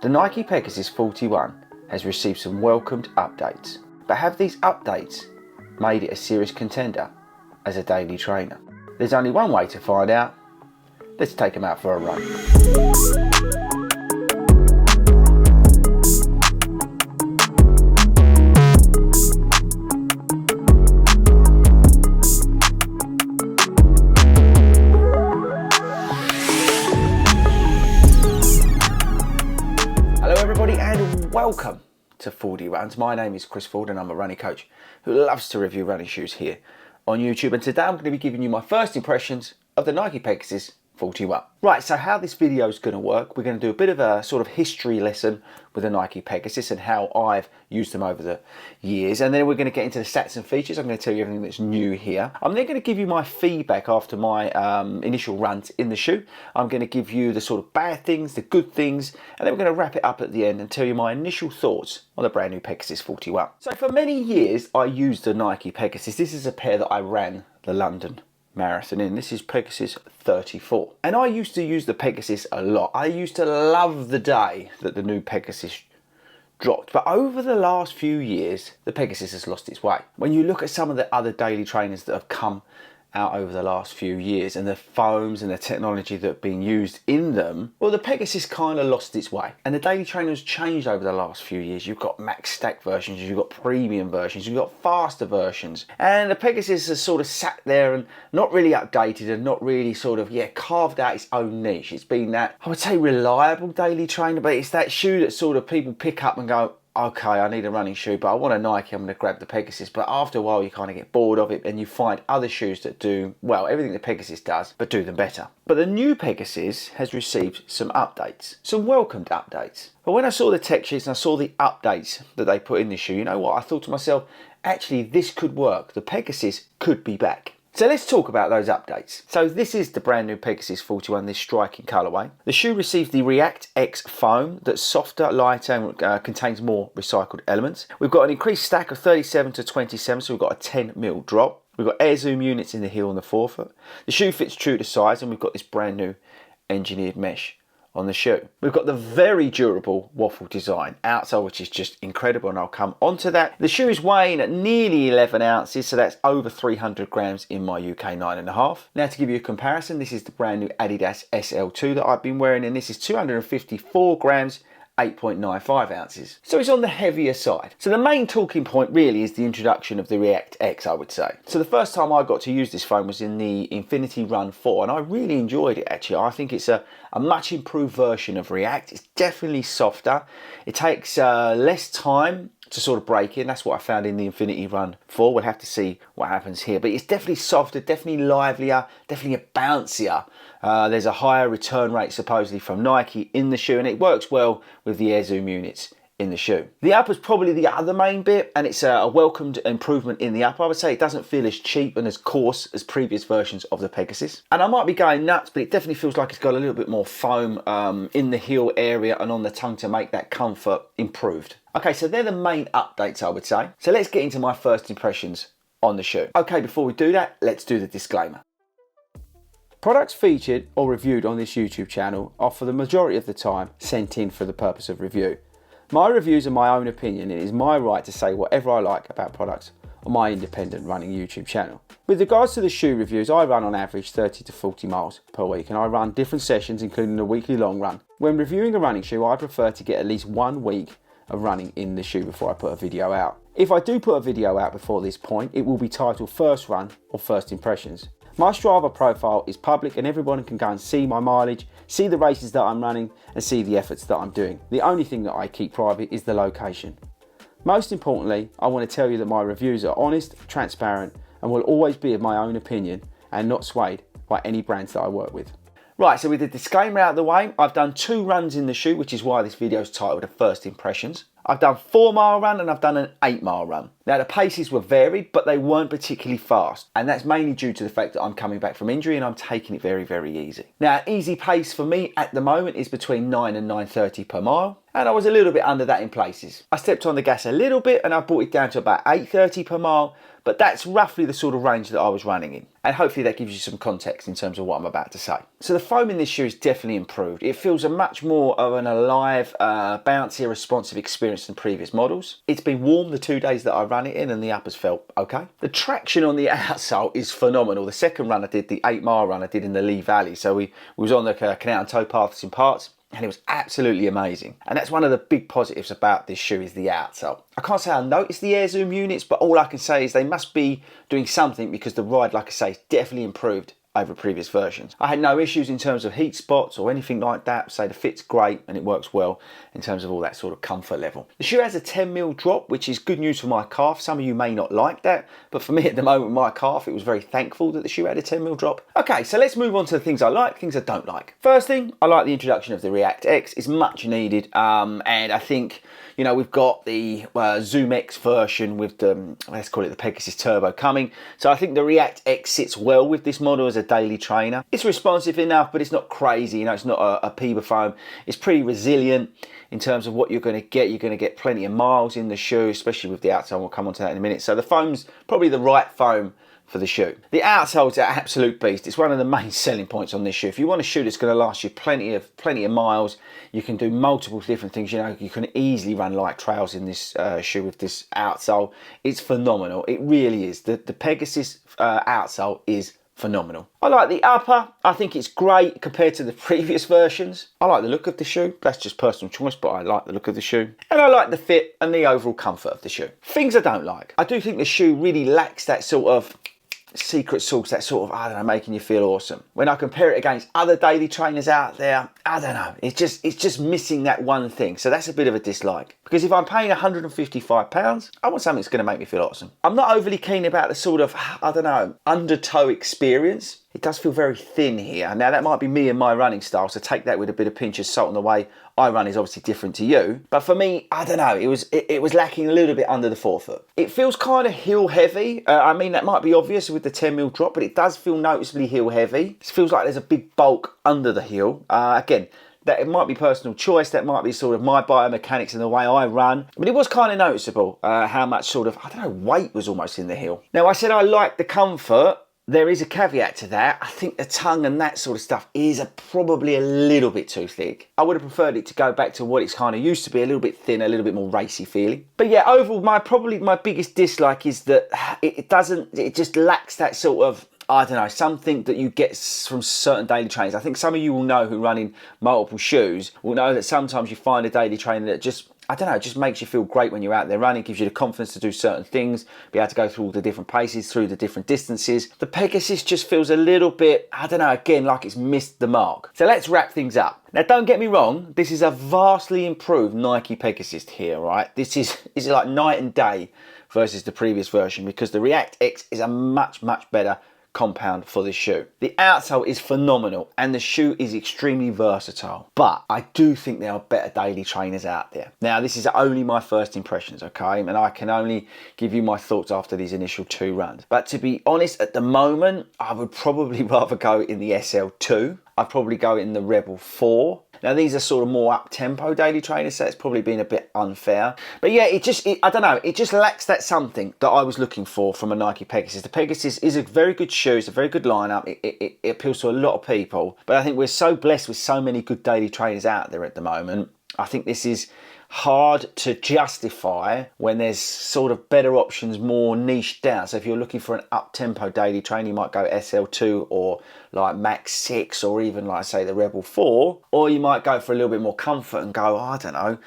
The Nike Pegasus 41 has received some welcomed updates, but have these updates made it a serious contender as a daily trainer? There's only one way to find out. Let's take them out for a run. Hello everybody and welcome to FORDY Runs. My name is Chris Ford and I'm a running coach who loves to review running shoes here on YouTube, and today I'm going to be giving you my first impressions of the Nike Pegasus 41. Right, so how this video is going to work, we're going to do a bit of a sort of history lesson with the Nike Pegasus and how I've used them over the years, and then we're going to get into the stats and features. I'm going to tell you everything that's new here. I'm then going to give you my feedback after my initial runs in the shoe. I'm going to give you the sort of bad things, the good things, and then we're going to wrap it up at the end and tell you my initial thoughts on the brand new Pegasus 41. So for many years I used the Nike Pegasus. This is a pair that I ran the London Marathon in. This is Pegasus 34, and I used to use the Pegasus a lot. I used to love the day that the new Pegasus dropped, but over the last few years the Pegasus has lost its way. When you look at some of the other daily trainers that have come out over the last few years and the foams and the technology that have been used in them, well, the Pegasus kind of lost its way, and the daily trainers changed over the last few years. You've got max stack versions, you've got premium versions, you've got faster versions, and the Pegasus has sort of sat there and not really updated and not really sort of carved out its own niche. It's been that, I would say, reliable daily trainer, but it's that shoe that sort of people pick up and go, okay, I need a running shoe, but I want a Nike, I'm going to grab the Pegasus. But after a while you kind of get bored of it and you find other shoes that do, well, everything the Pegasus does, but do them better. But the new Pegasus has received some updates, some welcomed updates. But when I saw the tech sheets and I saw the updates that they put in the shoe, you know what, I thought to myself, actually this could work. The Pegasus could be back. So let's talk about those updates. So this is the brand new Pegasus 41, this striking colourway. The shoe received the React X foam that's softer, lighter, and contains more recycled elements. We've got an increased stack of 37 to 27, so we've got a 10mm drop. We've got air zoom units in the heel and the forefoot. The shoe fits true to size, and we've got this brand new engineered mesh on the shoe. We've got the very durable waffle design outsole, which is just incredible, and I'll come onto that. The shoe is weighing at nearly 11 ounces, so that's over 300 grams in my UK 9.5. Now to give you a comparison, this is the brand new Adidas SL2 that I've been wearing, and this is 254 grams, 8.95 ounces. So it's on the heavier side. So the main talking point really is the introduction of the React X, I would say. So the first time I got to use this foam was in the Infinity Run 4, and I really enjoyed it actually. I think it's a much improved version of React. It's definitely softer. It takes less time to sort of break in. That's what I found in the Infinity Run 4. We'll have to see what happens here, but it's definitely softer, definitely livelier, definitely a bouncier. There's a higher return rate supposedly from Nike in the shoe, and it works well with the air zoom units in the shoe. The upper's probably the other main bit, and it's a welcomed improvement in the upper. I would say it doesn't feel as cheap and as coarse as previous versions of the Pegasus. And I might be going nuts, but it definitely feels like it's got a little bit more foam in the heel area and on the tongue to make that comfort improved. Okay, so they're the main updates, I would say. So let's get into my first impressions on the shoe. Okay, before we do that, let's do the disclaimer. Products featured or reviewed on this YouTube channel are, for the majority of the time, sent in for the purpose of review. My reviews are my own opinion, and it is my right to say whatever I like about products on my independent running YouTube channel. With regards to the shoe reviews, I run on average 30 to 40 miles per week, and I run different sessions including a weekly long run. When reviewing a running shoe, I prefer to get at least 1 week of running in the shoe before I put a video out. If I do put a video out before this point, it will be titled First Run or First Impressions. My Strava profile is public and everyone can go and see my mileage, see the races that I'm running and see the efforts that I'm doing. The only thing that I keep private is the location. Most importantly, I want to tell you that my reviews are honest, transparent and will always be of my own opinion and not swayed by any brands that I work with. Right, so with the disclaimer out of the way, I've done 2 runs in the shoe, which is why this video is titled First Impressions. I've done a 4-mile run and I've done an 8-mile run. Now the paces were varied, but they weren't particularly fast. And that's mainly due to the fact that I'm coming back from injury and I'm taking it very, very easy. Now, easy pace for me at the moment is between 9 and 9:30 per mile. and I was a little bit under that in places. I stepped on the gas a little bit and I brought it down to about 830 per mile, but that's roughly the sort of range that I was running in. And hopefully that gives you some context in terms of what I'm about to say. So the foam in this shoe is definitely improved. It feels a much more of an alive, bouncy, responsive experience than previous models. It's been warm the 2 days that I ran it in and the uppers felt okay. The traction on the outsole is phenomenal. The second run I did, the 8 mile run I did in the Lee Valley. So we was on the canal and tow paths in parts, and it was absolutely amazing. And that's one of the big positives about this shoe is the outsole. I can't say I noticed the air zoom units, but all I can say is they must be doing something, because the ride, like I say, is definitely improved over previous versions. I had no issues in terms of heat spots or anything like that, so the fit's great and it works well in terms of all that sort of comfort level. The shoe has a 10mm drop, which is good news for my calf. Some of you may not like that, but for me at the moment, my calf, it was very thankful that the shoe had a 10mm drop. Okay, so let's move on to the things I like, things I don't like. First thing, I like the introduction of the React X. It's much needed, and I think, you know, we've got the Zoom X version with the, let's call it the Pegasus Turbo coming. So I think the React X sits well with this model as a daily trainer. It's responsive enough, but it's not crazy. You know, it's not a Peba foam. It's pretty resilient in terms of what you're going to get. You're going to get plenty of miles in the shoe, especially with the outsole. We'll come on to that in a minute. So the foam's probably the right foam for the shoe. The outsole's an absolute beast. It's one of the main selling points on this shoe. If you want a shoe that's going to last you plenty of miles, you can do multiple different things. You know, you can easily run light trails in this shoe with this outsole. It's phenomenal. It really is. The Pegasus outsole is phenomenal. I like the upper. I think it's great compared to the previous versions. I like the look of the shoe. That's just personal choice, but I like the look of the shoe. And I like the fit and the overall comfort of the shoe. Things I don't like. I do think the shoe really lacks that sort of secret sauce, that sort of, I don't know, making you feel awesome. When I compare it against other daily trainers out there, I don't know, it's just missing that one thing. So that's a bit of a dislike. Because if I'm paying £155, I want something that's going to make me feel awesome. I'm not overly keen about the sort of, I don't know, undertow experience. It does feel very thin here. Now that might be me and my running style, so take that with a bit of pinch of salt, and the way I run is obviously different to you. But for me, I don't know, it was lacking a little bit under the forefoot. It feels kind of heel heavy. I mean, that might be obvious with the 10mm drop, but it does feel noticeably heel heavy. It feels like there's a big bulk under the heel. Again, that it might be personal choice, that might be sort of my biomechanics and the way I run, but it was kind of noticeable how much sort of, I don't know, weight was almost in the heel. Now I said I like the comfort. There is a caveat to that. I think the tongue and that sort of stuff is probably a little bit too thick. I would have preferred it to go back to what it's kind of used to be, a little bit thinner, a little bit more racy feeling. But yeah, overall, probably my biggest dislike is that it just lacks that sort of, I don't know, something that you get from certain daily trainers. I think some of you will know, who run in multiple shoes, will know that sometimes you find a daily trainer that just, I don't know, it just makes you feel great when you're out there running, gives you the confidence to do certain things, be able to go through all the different paces, through the different distances. The Pegasus just feels a little bit, I don't know, again, like it's missed the mark. So let's wrap things up. Now, don't get me wrong, this is a vastly improved Nike Pegasus here, right? This is like night and day versus the previous version, because the React X is a much, much better compound for this shoe. The outsole is phenomenal and the shoe is extremely versatile, but I do think there are better daily trainers out there. Now, this is only my first impressions, okay, and I can only give you my thoughts after these initial 2 runs. But to be honest, at the moment, I would probably rather go in the SL2. I'd probably go in the Rebel 4. Now, these are sort of more up-tempo daily trainers, so it's probably been a bit unfair. But yeah, I don't know, it just lacks that something that I was looking for from a Nike Pegasus. The Pegasus is a very good shoe, it's a very good lineup, it appeals to a lot of people. But I think we're so blessed with so many good daily trainers out there at the moment. I think this is hard to justify when there's sort of better options more niched down. So if you're looking for an up-tempo daily trainer, you might go SL2 or like Max 6, or even like say the Rebel 4, or you might go for a little bit more comfort and go, I don't know,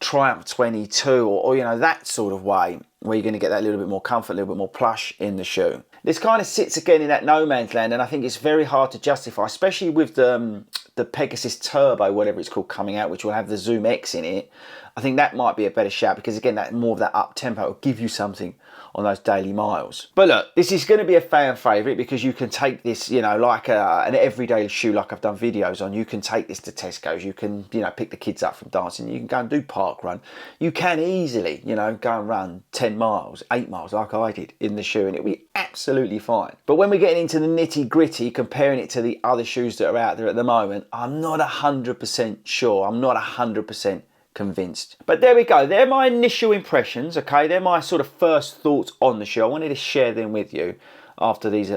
Triumph 22 or you know, that sort of way, where you're going to get that little bit more comfort, a little bit more plush in the shoe. This kind of sits again in that no man's land, and I think it's very hard to justify, especially with the Pegasus Turbo, whatever it's called, coming out, which will have the Zoom X in it. I think that might be a better shout, because again, that more of that up tempo will give you something on those daily miles. But look, this is going to be a fan favourite, because you can take this, you know, like an everyday shoe, like I've done videos on. You can take this to Tesco's, you can, you know, pick the kids up from dancing, you can go and do park run. You can easily, you know, go and run 10 miles, 8 miles like I did in the shoe, and it'll be absolutely fine. But when we're getting into the nitty gritty, comparing it to the other shoes that are out there at the moment, I'm not 100% sure, I'm not 100% convinced. But there we go. They're my initial impressions, okay? They're my sort of first thoughts on the shoe. I wanted to share them with you after these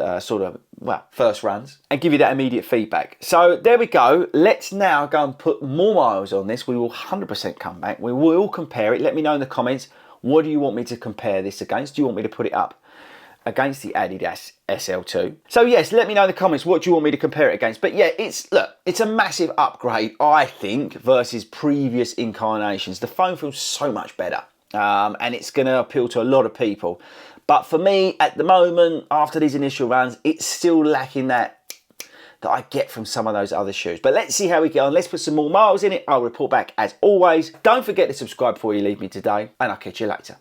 first runs and give you that immediate feedback. So there we go. Let's now go and put more miles on this. We will 100% come back. We will compare it. Let me know in the comments, what do you want me to compare this against? Do you want me to put it up against the Adidas SL2? So yes, let me know in the comments, what do you want me to compare it against? But yeah, it's a massive upgrade, I think, versus previous incarnations. The foam feels so much better, and it's going to appeal to a lot of people. But for me, at the moment, after these initial runs, it's still lacking that I get from some of those other shoes. But let's see how we get on. Let's put some more miles in it. I'll report back as always. Don't forget to subscribe before you leave me today, and I'll catch you later.